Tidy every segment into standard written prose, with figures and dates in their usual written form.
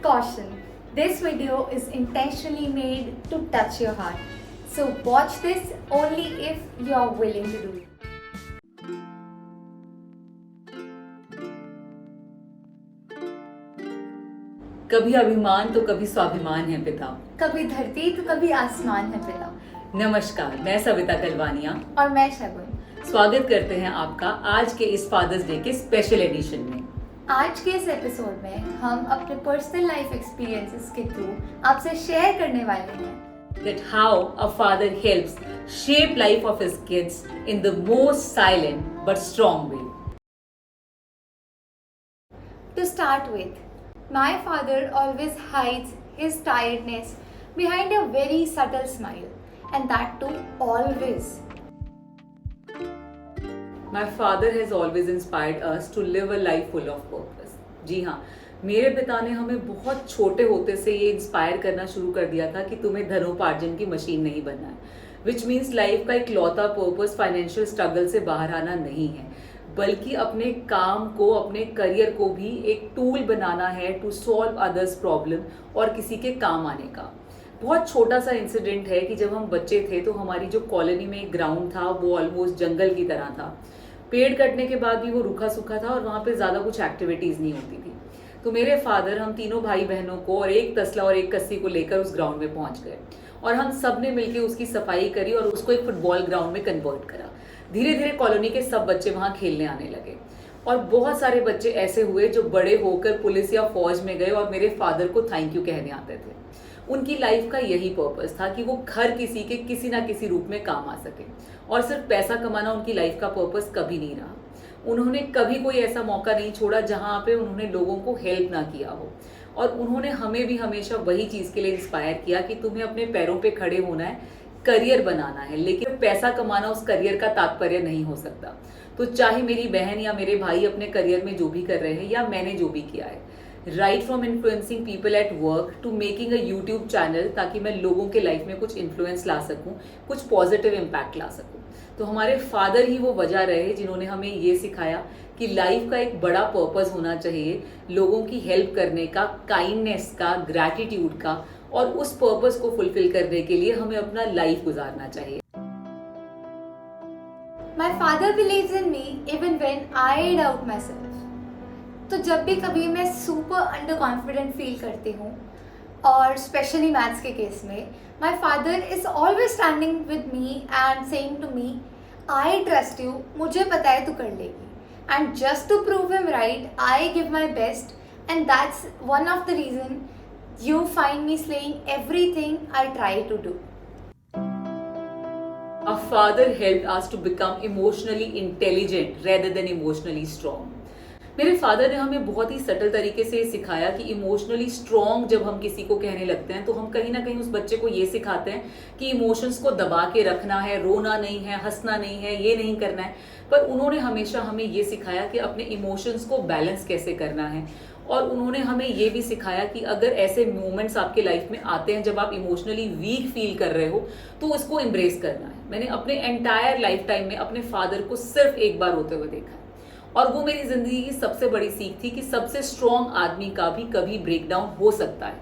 Caution, this video is intentionally made to touch your heart. So watch this only if you are willing to do it. कभी अभिमान तो कभी स्वाभिमान है पिता। कभी धरती तो कभी आसमान है पिता। नमस्कार, मैं सविता कलवानिया और मैं शगुन। स्वागत करते हैं आपका आज के इस फादर्स डे के स्पेशल एडिशन में। आज के इस एपिसोड में हम अपने पर्सनल लाइफ एक्सपीरियंसेस के थ्रू आपसे शेयर करने वाले हैं that how a father helps shape life of his kids in the most silent but strong way. To start with, my father always hides his tiredness behind a very subtle smile, and that too always. My father has always inspired us to live a life full of purpose. जी हाँ, मेरे पिता ने हमें बहुत छोटे होते से ये इंस्पायर करना शुरू कर दिया था कि तुम्हें धनोपार्जन की मशीन नहीं बनना है, विच मीन्स लाइफ का इकलौता पर्पस फाइनेंशियल स्ट्रगल से बाहर आना नहीं है, बल्कि अपने काम को, अपने करियर को भी एक टूल बनाना है टू सॉल्व अदर्स प्रॉब्लम और किसी के काम आने का। बहुत छोटा सा इंसिडेंट है कि जब हम बच्चे थे तो हमारी जो कॉलोनी में एक ग्राउंड था वो ऑलमोस्ट जंगल की तरह था। पेड़ कटने के बाद भी वो रूखा सूखा था और वहाँ पे ज़्यादा कुछ एक्टिविटीज़ नहीं होती थी। तो मेरे फादर हम तीनों भाई बहनों को और एक तसला और एक कस्सी को लेकर उस ग्राउंड में पहुँच गए और हम सब ने मिलकर उसकी सफाई करी और उसको एक फुटबॉल ग्राउंड में कन्वर्ट करा। धीरे धीरे कॉलोनी के सब बच्चे वहाँ खेलने आने लगे और बहुत सारे बच्चे ऐसे हुए जो बड़े होकर पुलिस या फौज में गए और मेरे फादर को थैंक यू कहने आते थे। उनकी लाइफ का यही पर्पस था कि वो हर किसी के किसी ना किसी रूप में काम आ सके और सिर्फ पैसा कमाना उनकी लाइफ का पर्पस कभी नहीं रहा। उन्होंने कभी कोई ऐसा मौका नहीं छोड़ा जहां पे उन्होंने लोगों को हेल्प ना किया हो और उन्होंने हमें भी हमेशा वही चीज़ के लिए इंस्पायर किया कि तुम्हें अपने पैरों पे खड़े होना है, करियर बनाना है, लेकिन पैसा कमाना उस करियर का तात्पर्य नहीं हो सकता। तो चाहे मेरी बहन या मेरे भाई अपने करियर में जो भी कर रहे हैं या मैंने जो भी किया है, right from influencing people at work to making a YouTube channel, ताकि मैं लोगों के लाइफ में कुछ इन्फ्लुएंस ला सकूं, कुछ पॉजिटिव इम्पैक्ट ला सकूं। तो हमारे फादर ही वो वजह रहे जिन्होंने हमें ये सिखाया कि लाइफ का एक बड़ा पर्पस होना चाहिए, लोगों की हेल्प करने का, काइंडनेस का, ग्रैटिट्यूड का, और उस पर्पस को फुलफिल करने के लिए हमें अपना लाइफ गुजारना चाहिए। My father believes in me even when I doubt myself. तो जब भी कभी मैं सुपर अंडर कॉन्फिडेंट फील करती हूँ और स्पेशली मैथ्स के केस में, my father is always standing with me and saying to me, I trust you, मुझे पता है तू कर लेगी। And just to prove him right, I give my best, and that's one of the reason you find me slaying everything I try to do. Our father helped us to become emotionally intelligent rather than emotionally strong. मेरे father ने हमें बहुत ही subtle तरीके से सिखाया कि emotionally strong जब हम किसी को कहने लगते हैं तो हम कहीं ना कहीं उस बच्चे को ये सिखाते हैं कि इमोशंस को दबा के रखना है, रोना नहीं है, हंसना नहीं है, ये नहीं करना है। पर उन्होंने हमेशा हमें ये सिखाया कि अपने इमोशंस को बैलेंस कैसे करना है और उन्होंने हमें ये भी सिखाया कि अगर ऐसे मोमेंट्स आपके लाइफ में आते हैं जब आप इमोशनली वीक फील कर रहे हो तो उसको एम्ब्रेस करना है। मैंने अपने एंटायर लाइफ टाइम में अपने फादर को सिर्फ एक बार रोते हुए देखा है और वो मेरी जिंदगी की सबसे बड़ी सीख थी कि सबसे स्ट्रॉन्ग आदमी का भी कभी ब्रेकडाउन हो सकता है,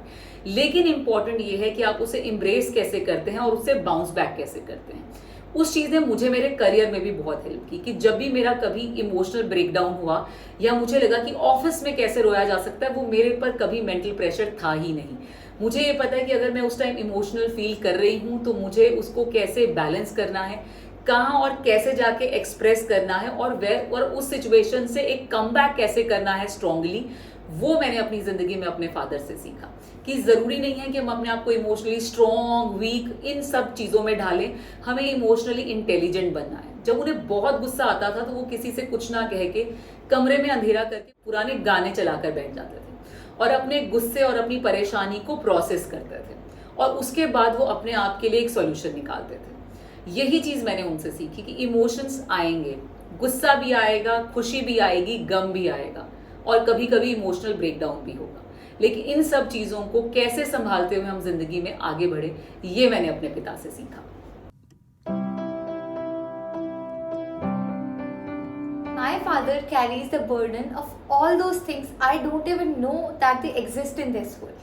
लेकिन इंपॉर्टेंट ये है कि आप उसे एम्ब्रेस कैसे करते हैं और उससे बाउंस बैक कैसे करते हैं। उस चीज़ ने मुझे मेरे करियर में भी बहुत हेल्प की कि जब भी मेरा कभी इमोशनल ब्रेकडाउन हुआ या मुझे लगा कि ऑफिस में कैसे रोया जा सकता है, वो मेरे पर कभी मेंटल प्रेशर था ही नहीं। मुझे ये पता है कि अगर मैं उस टाइम इमोशनल फील कर रही हूँ तो मुझे उसको कैसे बैलेंस करना है, कहाँ और कैसे जाके एक्सप्रेस करना है और उस सिचुएशन से एक कमबैक कैसे करना है स्ट्रांगली। वो मैंने अपनी जिंदगी में अपने फादर से सीखा कि जरूरी नहीं है कि हम अपने आप को इमोशनली स्ट्रॉन्ग, वीक इन सब चीजों में डालें, हमें इमोशनली इंटेलिजेंट बनना है। जब उन्हें बहुत गुस्सा आता था तो वो किसी से कुछ ना कह के कमरे में अंधेरा करके पुराने गाने चलाकर बैठ जाते थे और अपने गुस्से और अपनी परेशानी को प्रोसेस करते थे और उसके बाद वो अपने आप के लिए एक सॉल्यूशन निकालते थे। यही चीज मैंने उनसे सीखी कि इमोशंस आएंगे, गुस्सा भी आएगा, खुशी भी आएगी, गम भी आएगा और कभी कभी इमोशनल ब्रेकडाउन भी होगा, लेकिन इन सब चीजों को कैसे संभालते हुए हम जिंदगी में आगे बढ़े, ये मैंने अपने पिता से सीखा। My mother carries the burden of all those things I don't even know that they exist in this world.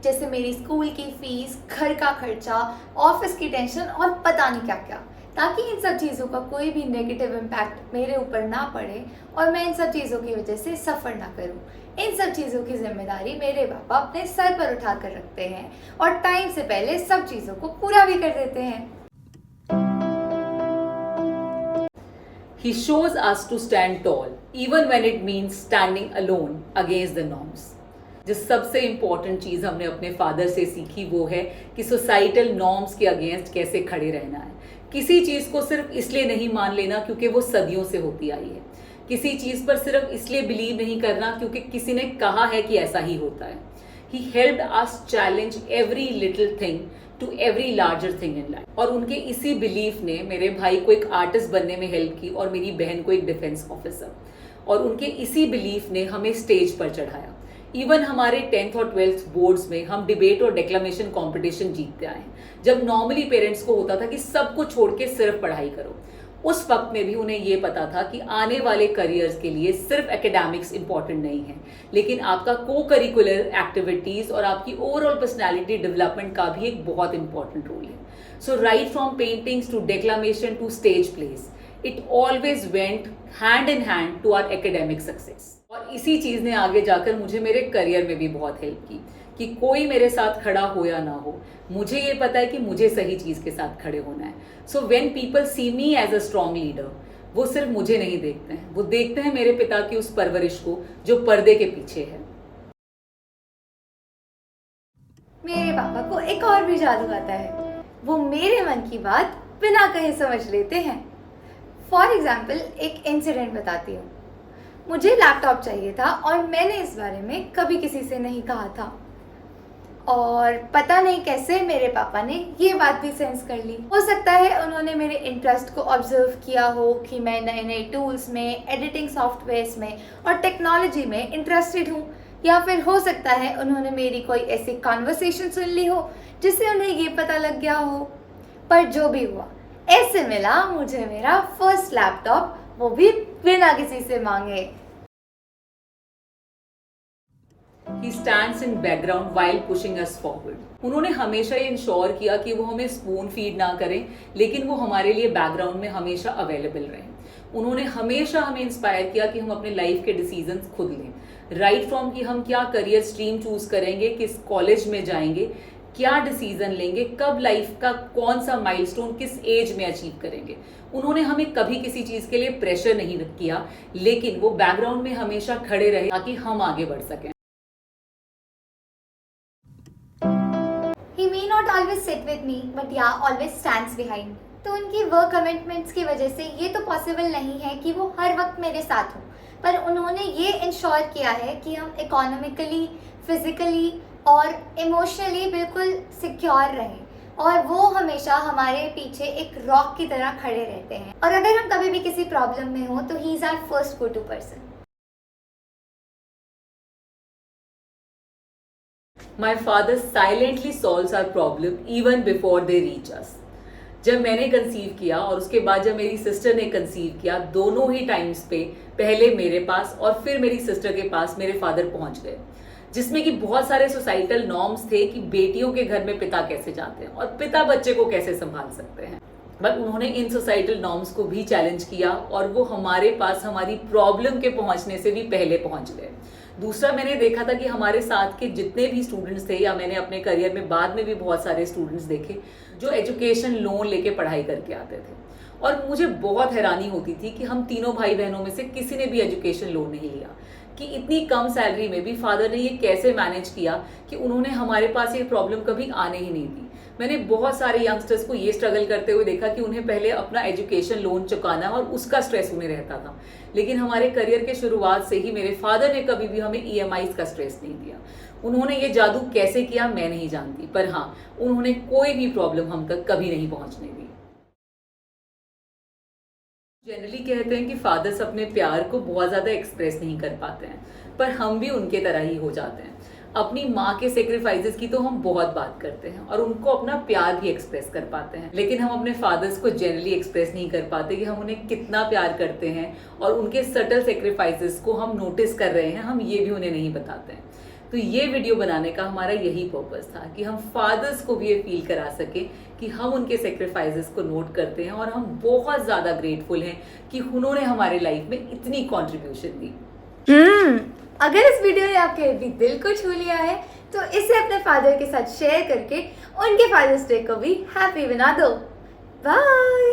जैसे मेरी स्कूल की फीस, घर का खर्चा, ऑफिस की टेंशन और पता नहीं क्या क्या, ताकि इन सब चीज़ों का कोई भी नेगेटिव इम्पैक्ट मेरे ऊपर ना पड़े और मैं इन सब चीज़ों की वजह से सफ़र ना करूं। इन सब चीज़ों की जिम्मेदारी मेरे पापा अपने सर पर उठा कर रखते हैं और टाइम से पहले सब चीज़ों को पूरा भी कर देते हैं। He shows us to stand tall, even when it means standing alone against the norms. जो सबसे इम्पॉर्टेंट चीज़ हमने अपने फादर से सीखी वो है कि सोसाइटल नॉर्म्स के अगेंस्ट कैसे खड़े रहना है। किसी चीज़ को सिर्फ इसलिए नहीं मान लेना क्योंकि वो सदियों से होती आई है। किसी चीज़ पर सिर्फ इसलिए बिलीव नहीं करना क्योंकि किसी ने कहा है कि ऐसा ही होता है। He helped us challenge every little thing to every larger thing in life. और उनके इसी बिलीफ ने मेरे भाई को एक आर्टिस्ट बनने में हेल्प की और मेरी बहन को एक डिफेंस ऑफिसर। और उनके इसी बिलीफ ने हमें स्टेज पर चढ़ाया। इवन हमारे 10th और 12th बोर्ड्स में हम डिबेट और डेक्लामेशन कंपटीशन जीतते आए हैं, जब नॉर्मली पेरेंट्स को होता था कि सब कुछ छोड़ के सिर्फ पढ़ाई करो। उस वक्त में भी उन्हें ये पता था कि आने वाले करियर्स के लिए सिर्फ एकेडमिक्स इंपॉर्टेंट नहीं है, लेकिन आपका को करिकुलर एक्टिविटीज और आपकी ओवरऑल पर्सनैलिटी डेवलपमेंट का भी एक बहुत इंपॉर्टेंट रोल है। So right from paintings to declamation to stage place, it always went hand in hand to our academic success. और इसी चीज़ ने आगे जाकर मुझे मेरे करियर में भी बहुत हेल्प की कि कोई मेरे साथ खड़ा हो या ना हो, मुझे ये पता है कि मुझे सही चीज़ के साथ खड़े होना है। So when people see me as a strong leader, वो सिर्फ मुझे नहीं देखते हैं, वो देखते हैं मेरे पिता की उस परवरिश को जो पर्दे के पीछे है। मेरे पापा को एक और भी जादू आता है, वो मेरे मन की बात बिना कहे समझ लेते हैं। फॉर एग्जाम्पल एक इंसिडेंट बताती हूँ। मुझे लैपटॉप चाहिए था और मैंने इस बारे में कभी किसी से नहीं कहा था, और पता नहीं कैसे मेरे पापा ने ये बात भी सेंस कर ली। हो सकता है उन्होंने मेरे इंटरेस्ट को ऑब्जर्व किया हो कि मैं नए नए टूल्स में, एडिटिंग सॉफ्टवेयर्स में और टेक्नोलॉजी में इंटरेस्टेड हूँ, या फिर हो सकता है उन्होंने मेरी कोई ऐसी कॉन्वर्सेशन सुन ली हो जिससे उन्हें ये पता लग गया हो। पर जो भी हुआ, ऐसे मिला मुझे मेरा फर्स्ट लैपटॉप, वो भी बिना किसी से मांगे। He stands in background while pushing us forward. उन्होंने हमेशा ये इंश्योर किया कि वो हमें स्पून फीड ना करें, लेकिन वो हमारे लिए बैकग्राउंड में हमेशा अवेलेबल रहें। उन्होंने हमेशा हमें इंस्पायर किया कि हम अपने लाइफ के डिसीजंस खुद लें, राइट फ्रॉम कि हम क्या करियर स्ट्रीम चूज करेंगे, किस कॉलेज में जाएंगे, क्या डिसीजन लेंगे, कब लाइफ का कौन सा माइलस्टोन किस एज में अचीव करेंगे। उन्होंने हमें कभी किसी चीज के लिए प्रेशर नहीं किया, लेकिन वो बैकग्राउंड में हमेशा खड़े रहे ताकि हम आगे बढ़ सकें। He may not always sit with me, but yeah, always stands behind. तो उनकी वर्क कमिटमेंट्स की वजह से ये तो पॉसिबल नहीं है कि वो हर वक्त मेरे साथ हों, पर उन्होंने ये इंश्योर किया है कि हम इकोनॉमिकली, फिजिकली और इमोशनली बिल्कुल सिक्योर रहें, और वो हमेशा हमारे पीछे एक रॉक की तरह खड़े रहते हैं। और अगर हम कभी भी किसी प्रॉब्लम में हो तो he is our first go to person. My father silently solves our problem even before they reach us. जब मैंने कंसीव किया और उसके बाद जब मेरी सिस्टर ने कंसीव किया, दोनों ही टाइम्स पे पहले मेरे पास और फिर मेरी सिस्टर के पास मेरे फादर पहुंच गए, जिसमें कि बहुत सारे सोसाइटल नॉर्म्स थे कि बेटियों के घर में पिता कैसे जाते हैं और पिता बच्चे को कैसे संभाल सकते हैं। बट उन्होंने इन सोसाइटल नॉर्म्स को भी चैलेंज किया और वो हमारे पास हमारी प्रॉब्लम के पहुंचने से भी पहले पहुंच गए। दूसरा, मैंने देखा था कि हमारे साथ के जितने भी स्टूडेंट्स थे, या मैंने अपने करियर में बाद में भी बहुत सारे स्टूडेंट्स देखे जो एजुकेशन लोन लेके पढ़ाई करके आते थे, और मुझे बहुत हैरानी होती थी कि हम तीनों भाई बहनों में से किसी ने भी एजुकेशन लोन नहीं लिया, कि इतनी कम सैलरी में भी फादर ने ये कैसे मैनेज किया कि उन्होंने हमारे पास ये प्रॉब्लम कभी आने ही नहीं दी। मैंने बहुत सारे यंगस्टर्स को ये स्ट्रगल करते हुए देखा कि उन्हें पहले अपना एजुकेशन लोन चुकाना और उसका स्ट्रेस उन्हें रहता था, लेकिन हमारे करियर के शुरुआत से ही मेरे फादर ने कभी भी हमें ईएमआईज का स्ट्रेस नहीं दिया। उन्होंने ये जादू कैसे किया मैं नहीं जानती, पर हाँ, उन्होंने कोई भी प्रॉब्लम हम तक कभी नहीं पहुंचने दी। जनरली कहते हैं कि फादर्स अपने प्यार को बहुत ज़्यादा एक्सप्रेस नहीं कर पाते हैं, पर हम भी उनके तरह ही हो जाते हैं। अपनी माँ के सेक्रीफाइसेस की तो हम बहुत बात करते हैं और उनको अपना प्यार भी एक्सप्रेस कर पाते हैं, लेकिन हम अपने फादर्स को जनरली एक्सप्रेस नहीं कर पाते कि हम उन्हें कितना प्यार करते हैं और उनके सटल सेक्रीफाइसेस को हम नोटिस कर रहे हैं, हम ये भी उन्हें नहीं बताते हैं। तो ये वीडियो बनाने का हमारा यही पर्पस था कि हम फादर्स को भी ये फील करा सके कि हम उनके सेक्रीफाइसेस को नोट करते हैं और हम बहुत ज़्यादा ग्रेटफुल हैं कि उन्होंने हमारे लाइफ में इतनी कंट्रीब्यूशन दी। अगर इस वीडियो ने आपके भी दिल को छू लिया है तो इसे अपने फादर के साथ शेयर करके उनके फादर्स डे को भी हैप्पी बना दो। बाय।